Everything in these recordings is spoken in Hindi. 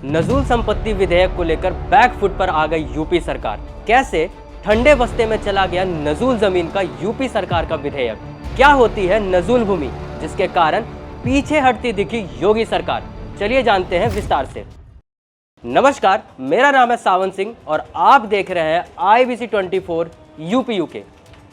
नजूल संपत्ति विधेयक को लेकर बैकफुट पर आ गई यूपी सरकार। कैसे ठंडे बस्ते में चला गया नजूल जमीन का यूपी सरकार का विधेयक। क्या होती है नजूल भूमि, जिसके कारण पीछे हटती दिखी योगी सरकार। चलिए जानते हैं विस्तार से। नमस्कार, मेरा नाम है सावन सिंह और आप देख रहे हैं IBC 24 यूपी यूके।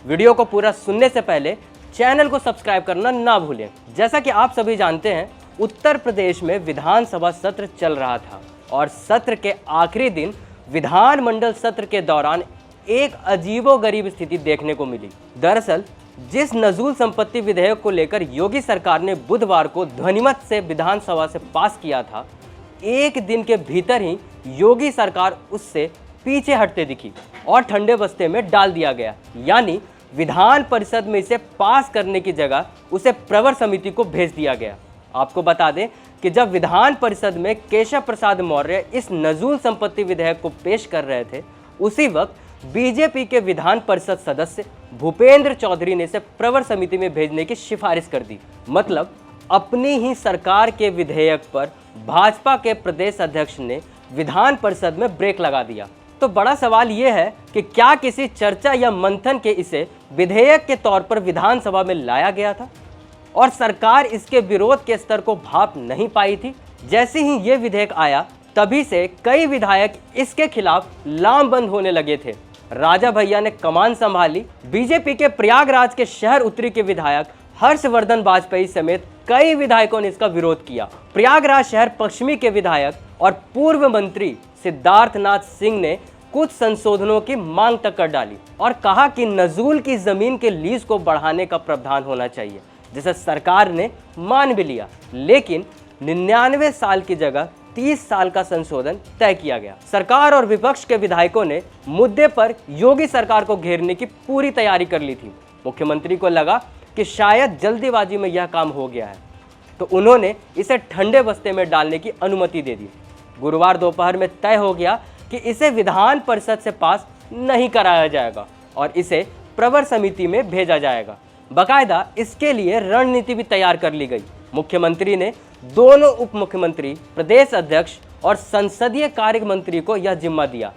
वीडियो को पूरा सुनने से पहले चैनल को सब्सक्राइब करना ना भूलें। जैसा कि आप सभी जानते हैं, उत्तर प्रदेश में विधानसभा सत्र चल रहा था और सत्र के आखिरी दिन विधानमंडल सत्र के दौरान एक अजीबोगरीब स्थिति देखने को मिली। दरअसल जिस नजूल संपत्ति विधेयक को लेकर योगी सरकार ने बुधवार को ध्वनिमत से विधानसभा से पास किया था, एक दिन के भीतर ही योगी सरकार उससे पीछे हटते दिखी और ठंडे बस्ते में डाल दिया गया। यानी विधान परिषद में इसे पास करने की जगह उसे प्रवर समिति को भेज दिया गया। आपको बता दें कि जब विधान परिषद में केशव प्रसाद मौर्य इस नजूल संपत्ति विधेयक को पेश कर रहे थे, उसी वक्त बीजेपी के विधान परिषद सदस्य भूपेंद्र चौधरी ने इसे प्रवर समिति में भेजने की सिफारिश कर दी। मतलब अपनी ही सरकार के विधेयक पर भाजपा के प्रदेश अध्यक्ष ने विधान परिषद में ब्रेक लगा दिया। तो बड़ा सवाल यह है कि क्या किसी चर्चा या मंथन के इसे विधेयक के तौर पर विधानसभा में लाया गया था और सरकार इसके विरोध के स्तर को भाप नहीं पाई थी। जैसे ही ये विधेयक आया, तभी से कई विधायक इसके खिलाफ लामबंद होने लगे थे। राजा भैया ने कमान संभाली। बीजेपी के प्रयागराज के शहर उत्तरी के विधायक हर्षवर्धन वाजपेयी समेत कई विधायकों ने इसका विरोध किया। प्रयागराज शहर पश्चिमी के विधायक और पूर्व मंत्री सिद्धार्थनाथ सिंह ने कुछ संशोधनों की मांग तक कर डाली और कहा कि नजूल की जमीन के लीज को बढ़ाने का प्रावधान होना चाहिए, जिसे सरकार ने मान भी लिया। लेकिन 99 साल की जगह 30 साल का संशोधन तय किया गया। सरकार और विपक्ष के विधायकों ने मुद्दे पर योगी सरकार को घेरने की पूरी तैयारी कर ली थी। मुख्यमंत्री को लगा कि शायद जल्दीबाजी में यह काम हो गया है, तो उन्होंने इसे ठंडे बस्ते में डालने की अनुमति दे दी। गुरुवार दोपहर में तय हो गया कि इसे विधान परिषद से पास नहीं कराया जाएगा और इसे प्रवर समिति में भेजा जाएगा। बाकायदा इसके लिए रणनीति भी तैयार कर ली गई। मुख्यमंत्री ने दोनों उप मुख्यमंत्री, प्रदेश अध्यक्ष और संसदीय कार्य मंत्री को यह जिम्मा दिया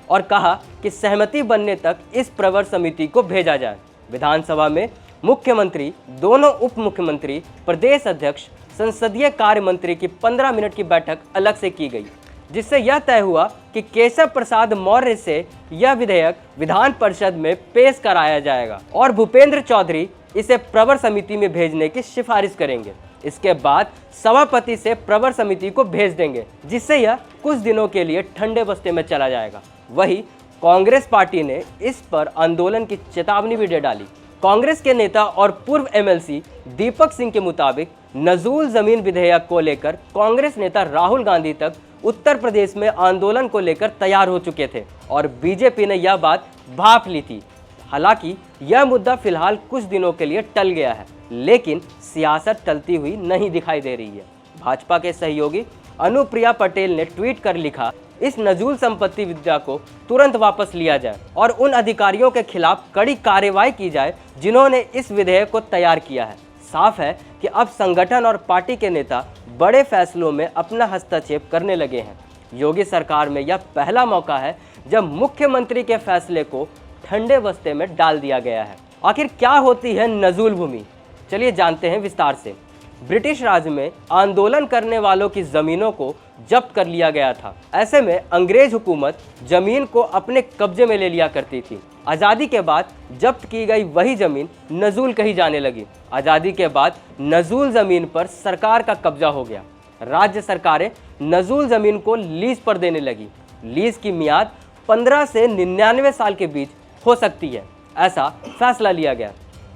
और कहा कि सहमति बनने तक इस प्रवर समिति को भेजा जाए। विधानसभा में मुख्यमंत्री, दोनों उप मुख्यमंत्री, प्रदेश अध्यक्ष, संसदीय कार्य मंत्री की 15 मिनट की बैठक अलग से की गई, जिससे यह तय हुआ कि केशव प्रसाद मौर्य से यह विधेयक विधान परिषद में पेश कराया जाएगा और भूपेंद्र चौधरी इसे प्रवर समिति में भेजने की सिफारिश करेंगे। इसके बाद सभापति से प्रवर समिति को भेज देंगे, जिससे यह कुछ दिनों के लिए ठंडे बस्ते में चला जाएगा। वहीं कांग्रेस पार्टी ने इस पर आंदोलन की चेतावनी भी दे डाली। कांग्रेस के नेता और पूर्व MLC दीपक सिंह के मुताबिक नजूल जमीन विधेयक को लेकर कांग्रेस नेता राहुल गांधी तक उत्तर प्रदेश में आंदोलन को लेकर तैयार हो चुके थे और बीजेपी ने यह बात भांप ली थी। हालांकि यह मुद्दा फिलहाल कुछ दिनों के लिए टल गया है, लेकिन सियासत टलती हुई नहीं दिखाई दे रही है। भाजपा के सहयोगी अनुप्रिया पटेल ने ट्वीट कर लिखा, इस नजूल संपत्ति विधेयक को तुरंत वापस लिया जाए और उन अधिकारियों के खिलाफ कड़ी कार्रवाई की जाए जिन्होंने इस विधेयक को तैयार किया है। साफ है कि अब संगठन और पार्टी के नेता बड़े फैसलों में अपना हस्तक्षेप करने लगे हैं। योगी सरकार में यह पहला मौका है जब मुख्यमंत्री के फैसले को ठंडे बस्ते में डाल दिया गया है। आखिर क्या होती है नजूल भूमि, चलिए जानते हैं विस्तार से। ब्रिटिश राज में आंदोलन करने वालों की जमीनों को जब्त कर लिया गया था। ऐसे में अंग्रेज हुकूमत जमीन को अपने कब्जे में ले लिया करती थी। आज़ादी के बाद जब्त की गई वही जमीन नजूल कही जाने लगी। आज़ादी के बाद नजूल जमीन पर सरकार का कब्जा हो गया। राज्य सरकारें नजूल जमीन को लीज पर देने लगी। लीज की मियाद 15 से 99 साल के बीच हो सकती है, ऐसा फैसला लिया गया।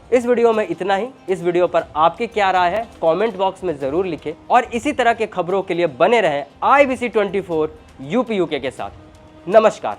इस वीडियो में इतना ही। इस वीडियो पर आपकी क्या राय है, कमेंट बॉक्स में ज़रूर लिखें और इसी तरह के खबरों के लिए बने रहें IBC 24 यूपी यूके के साथ। नमस्कार।